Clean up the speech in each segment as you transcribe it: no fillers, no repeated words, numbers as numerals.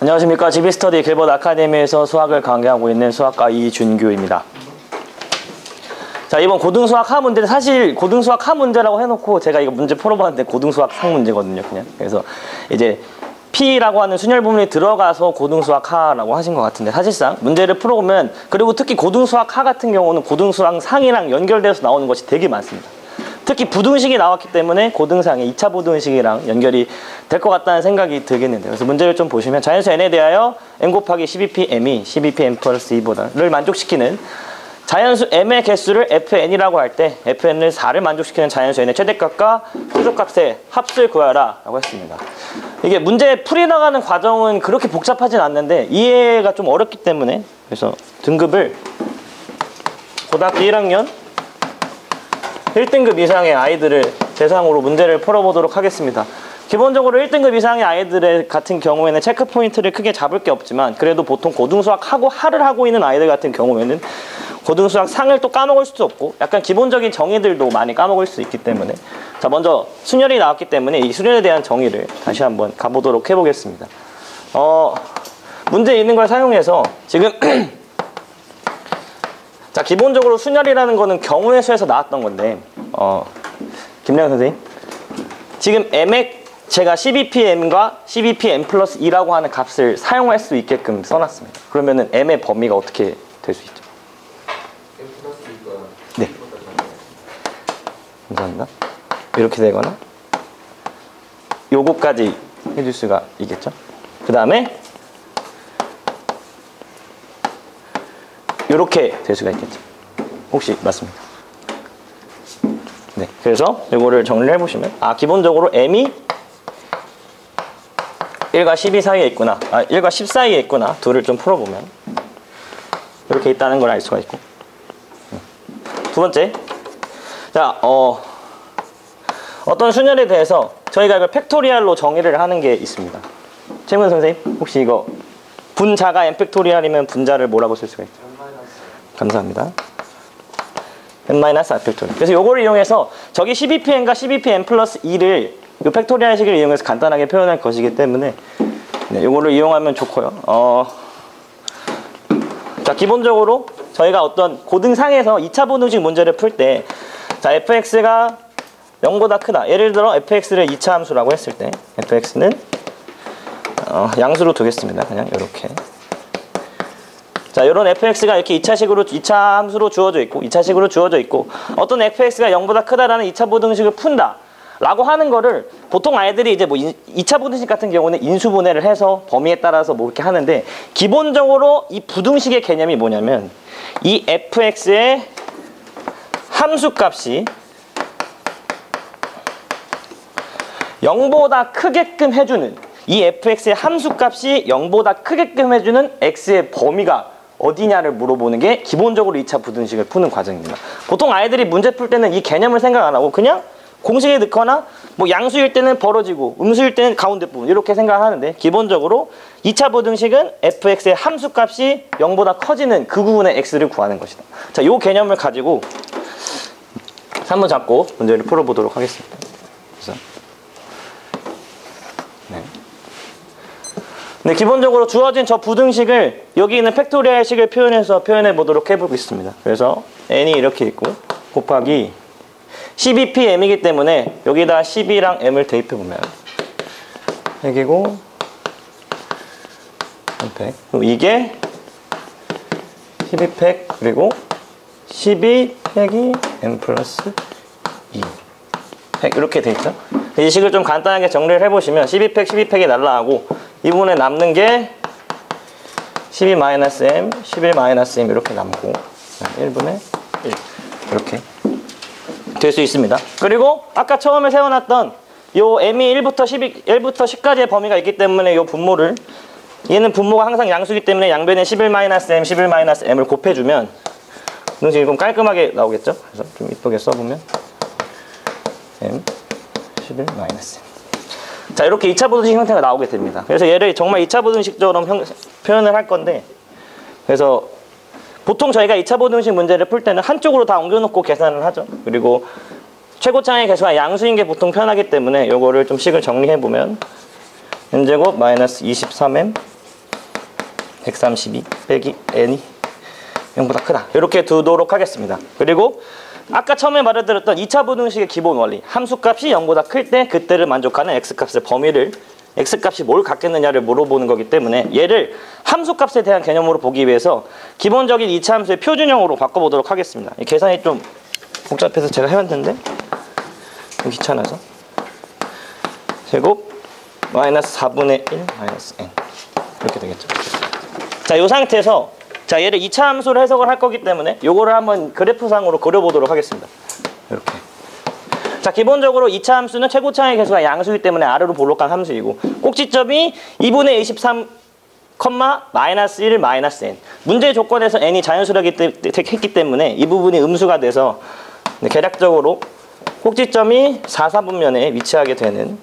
안녕하십니까. GB스터디 길버드 아카데미에서 수학을 강의하고 있는 수학과 이준규입니다. 자, 이번 고등수학 하 문제는 사실 고등수학 하 문제라고 해놓고 제가 이거 문제 풀어봤는데 고등수학 상 문제거든요, 그냥. 그래서 이제 P라고 하는 순열 부분이 들어가서 고등수학 하라고 하신 것 같은데, 사실상 문제를 풀어보면, 그리고 특히 고등수학 하 같은 경우는 고등수학 상이랑 연결돼서 나오는 것이 되게 많습니다. 특히 부등식이 나왔기 때문에 고등상의 2차 부등식이랑 연결이 될 것 같다는 생각이 들겠는데요. 그래서 문제를 좀 보시면, 자연수 n에 대하여 m 곱하기 12p m이 12p m 플러스 2보다를 만족시키는 자연수 m의 개수를 fn이라고 할 때 fn을 4를 만족시키는 자연수 n의 최대값과 최소값의 합수를 구하라 라고 했습니다. 이게 문제 풀이나가는 과정은 그렇게 복잡하진 않는데 이해가 좀 어렵기 때문에, 그래서 등급을 고등학교 1학년 1등급 이상의 아이들을 대상으로 문제를 풀어보도록 하겠습니다. 기본적으로 1등급 이상의 아이들 같은 경우에는 체크 포인트를 크게 잡을 게 없지만, 그래도 보통 고등수학하고 하를 하고 있는 아이들 같은 경우에는 고등수학 상을 또 까먹을 수도 없고 약간 기본적인 정의들도 많이 까먹을 수 있기 때문에, 자, 먼저 순열이 나왔기 때문에 이 순열에 대한 정의를 다시 한번 가보도록 해보겠습니다. 문제에 있는 걸 사용해서 지금 자, 기본적으로 순열이라는 거는 경우의 수에서 나왔던 건데, 김래영 선생님, 지금 m의 제가 12pm과 12pm 플러스 2라고 하는 값을 사용할 수 있게끔 써놨습니다. 그러면은 m의 범위가 어떻게 될 수 있죠? m 플러스 2가 네. 감사합니다. 이렇게 되거나 요거까지 해줄 수가 있겠죠? 그 다음에 이렇게 될 수가 있겠죠. 혹시 맞습니까? 네. 그래서 이거를 정리를 해보시면, 기본적으로 m이 1과 12 사이에 있구나, 1과 10 사이에 있구나, 둘을 좀 풀어보면 이렇게 있다는 걸 알 수가 있고. 두 번째, 자, 어떤 순열에 대해서 저희가 이걸 팩토리얼로 정의를 하는 게 있습니다. 최문 선생님, 혹시 이거 분자가 n 팩토리얼이면 분자를 뭐라고 쓸 수가 있죠? 감사합니다. n-r 팩토리얼. 그래서 요거를 이용해서 저기 12pn과 12pn 플러스 2를 요 팩토리얼 식을 이용해서 간단하게 표현할 것이기 때문에, 네, 요거를 이용하면 좋고요. 자, 기본적으로 저희가 어떤 고등상에서 2차 부등식 문제를 풀 때, 자, fx가 0보다 크다. 예를 들어 fx를 2차 함수라고 했을 때 fx는 양수로 두겠습니다. 그냥 이렇게. 자, 요런 fx가 이렇게 2차 함수로 주어져 있고, 2차식으로 주어져 있고, 어떤 fx가 0보다 크다라는 2차 부등식을 푼다 라고 하는 거를 보통 아이들이 이제 뭐 2차 부등식 같은 경우는 인수분해를 해서 범위에 따라서 뭐 이렇게 하는데, 기본적으로 이 부등식의 개념이 뭐냐면, 이 fx의 함수값이 0보다 크게끔 해주는, 이 fx의 함수값이 0보다 크게끔 해주는 x의 범위가 어디냐를 물어보는 게 기본적으로 2차 부등식을 푸는 과정입니다. 보통 아이들이 문제 풀 때는 이 개념을 생각 안 하고 그냥 공식에 넣거나, 뭐 양수일 때는 벌어지고 음수일 때는 가운데 부분 이렇게 생각하는데, 기본적으로 2차 부등식은 fx의 함수값이 0보다 커지는 그 부분의 x를 구하는 것이다. 자, 이 개념을 가지고 한번 잡고 문제를 풀어보도록 하겠습니다. 그래서 네, 기본적으로 주어진 저 부등식을 여기 있는 팩토리얼 식을 표현해서 표현해 보도록 해보겠습니다. 그래서 n이 이렇게 있고 곱하기 12pm이기 때문에 여기다 12랑 m을 대입해 보면 100이고 100, 그리고 이게 12팩, 그리고 12 팩이 m 플러스 2 팩, 이렇게 돼 있죠. 이 식을 좀 간단하게 정리를 해보시면 12팩, 12팩이 날라가고 이 부분에 남는 게 12-m, 11-m 이렇게 남고 1분의 1 이렇게 될 수 있습니다. 그리고 아까 처음에 세워놨던 요 m이 1부터 10까지의 범위가 있기 때문에 요 분모를, 얘는 분모가 항상 양수이기 때문에 양변에 11-m, 11-m을 곱해주면 지금 좀 깔끔하게 나오겠죠? 그래서 좀 이쁘게 써보면 m 11-m. 자, 이렇게 2차 부등식 형태가 나오게 됩니다. 그래서 얘를 정말 2차 부등식처럼 표현을 할 건데, 그래서 보통 저희가 2차 부등식 문제를 풀 때는 한쪽으로 다 옮겨놓고 계산을 하죠. 그리고 최고차의 개수가 양수인 게 보통 편하기 때문에 요거를 좀 식을 정리해보면 n제곱 마이너스 23m 132 빼기 n이 0보다 크다. 이렇게 두도록 하겠습니다. 그리고 아까 처음에 말해드렸던 2차 부등식의 기본 원리, 함수값이 0보다 클 때 그때를 만족하는 x값의 범위를, x값이 뭘 갖겠느냐를 물어보는 거기 때문에 얘를 함수값에 대한 개념으로 보기 위해서 기본적인 2차 함수의 표준형으로 바꿔보도록 하겠습니다. 이 계산이 좀 복잡해서 제가 해왔는데 귀찮아서 제곱 마이너스 4분의 1 마이너스 n 이렇게 되겠죠. 자, 이 상태에서 자, 얘를 2차 함수로 해석을 할 거기 때문에 요거를 한번 그래프상으로 그려보도록 하겠습니다. 이렇게. 자, 기본적으로 2차 함수는 최고차의 개수가 양수이기 때문에 아래로 볼록한 함수이고 꼭지점이 2분의 23, 마이너스 1 마이너스 n. 문제의 조건에서 n이 자연수라기 했기 때문에 이 부분이 음수가 돼서 계략적으로 꼭지점이 4, 4분면에 위치하게 되는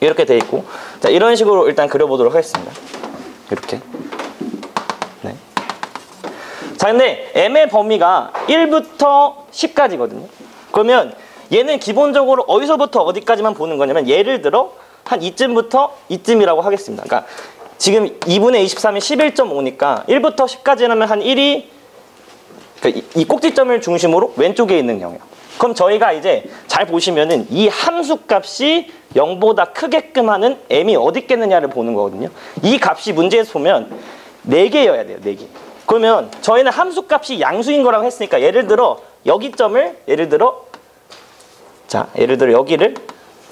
이렇게 돼 있고, 자, 이런 식으로 일단 그려보도록 하겠습니다. 이렇게. 네. 자, 근데 m의 범위가 1부터 10까지거든요. 그러면 얘는 기본적으로 어디서부터 어디까지만 보는 거냐면 예를 들어 한 이쯤부터 이쯤이라고 하겠습니다. 그러니까 지금 2분의 23이 11.5니까 1부터 10까지라면 한 1이 그러니까 이 꼭지점을 중심으로 왼쪽에 있는 영역. 그럼 저희가 이제 잘 보시면은 이 함수값이 0보다 크게끔 하는 m이 어디 있겠느냐를 보는 거거든요. 이 값이 문제에서 보면 4개여야 돼요. 4개. 그러면 저희는 함수값이 양수인 거라고 했으니까 예를 들어 여기 점을 예를 들어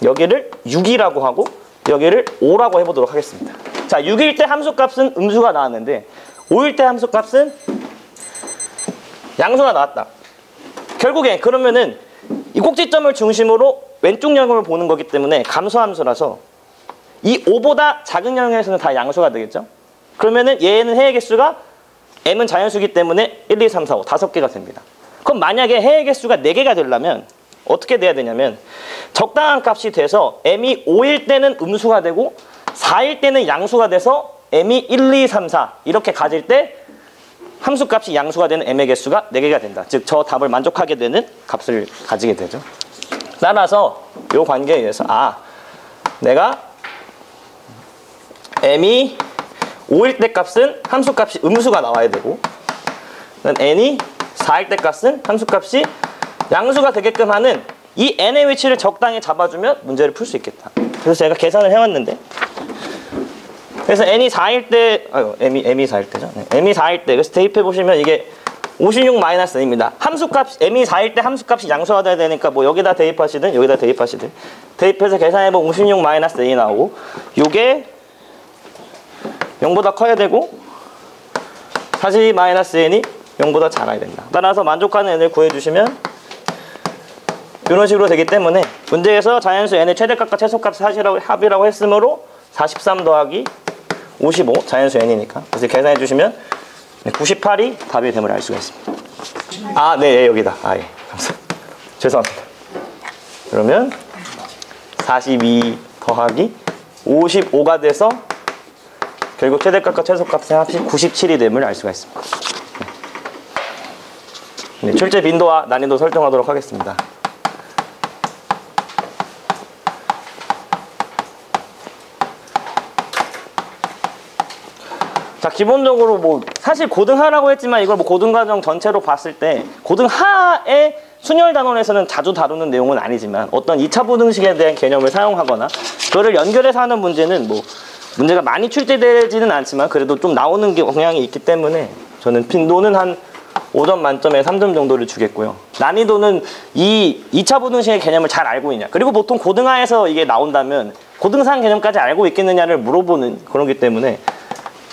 여기를 6이라고 하고 여기를 5라고 해보도록 하겠습니다. 자, 6일 때 함수값은 음수가 나왔는데 5일 때 함수값은 양수가 나왔다. 결국엔 그러면은 이 꼭지점을 중심으로 왼쪽 영역을 보는 거기 때문에 감소함수라서 이 5보다 작은 영역에서는 다 양수가 되겠죠. 그러면은 얘는 해의 개수가 m은 자연수기 때문에 1, 2, 3, 4, 5 5개가 됩니다. 그럼 만약에 해의 개수가 4개가 되려면 어떻게 돼야 되냐면 적당한 값이 돼서 m이 5일 때는 음수가 되고 4일 때는 양수가 돼서 m이 1, 2, 3, 4 이렇게 가질 때 함수값이 양수가 되는 m의 개수가 4개가 된다. 즉 저 답을 만족하게 되는 값을 가지게 되죠. 따라서 이 관계에 의해서 내가 m이 5일 때 값은 함수값이 음수가 나와야 되고 n이 4일 때 값은 함수값이 양수가 되게끔 하는 이 n의 위치를 적당히 잡아주면 문제를 풀 수 있겠다. 그래서 제가 계산을 해왔는데 그래서 n이 4일 때 m이 4일 때죠. 네, m이 4일 때 그래서 대입해 보시면 이게 56-n입니다. 함수값 m이 4일 때 함수값이 양수가 돼야 되니까 뭐 여기다 대입하시든 여기다 대입하시든 대입해서 계산해 보면 56-n이 나오고 요게 0보다 커야 되고 42-n이 0보다 작아야 된다. 따라서 만족하는 n을 구해주시면 이런 식으로 되기 때문에 문제에서 자연수 n의 최대값과 최소값을 합이라고 했으므로 43 더하기 55 자연수 n이니까 그래서 계산해 주시면 98이 답이 됨을 알 수가 있습니다. 네, 여기다. 예, 감사합니다. 죄송합니다. 그러면 42 더하기 55가 돼서 결국 최대값과 최소값의 합이 97이 됨을 알 수가 있습니다. 네, 출제 빈도와 난이도 설정하도록 하겠습니다. 자, 기본적으로 뭐 사실 고등하라고 했지만 이걸 뭐 고등과정 전체로 봤을 때 고등하의 순열 단원에서는 자주 다루는 내용은 아니지만 어떤 2차 부등식에 대한 개념을 사용하거나 그거를 연결해서 하는 문제는 뭐 문제가 많이 출제되지는 않지만 그래도 좀 나오는 경향이 있기 때문에 저는 빈도는 한 5점 만점에 3점 정도를 주겠고요. 난이도는 이 2차 부등식의 개념을 잘 알고 있냐, 그리고 보통 고등하에서 이게 나온다면 고등상 개념까지 알고 있겠느냐를 물어보는 그런기 때문에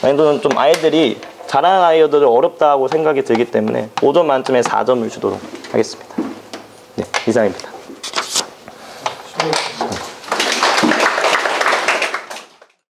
난이도는 좀 아이들이 잘하는 아이들은 어렵다고 생각이 들기 때문에 5점 만점에 4점을 주도록 하겠습니다. 네, 이상입니다.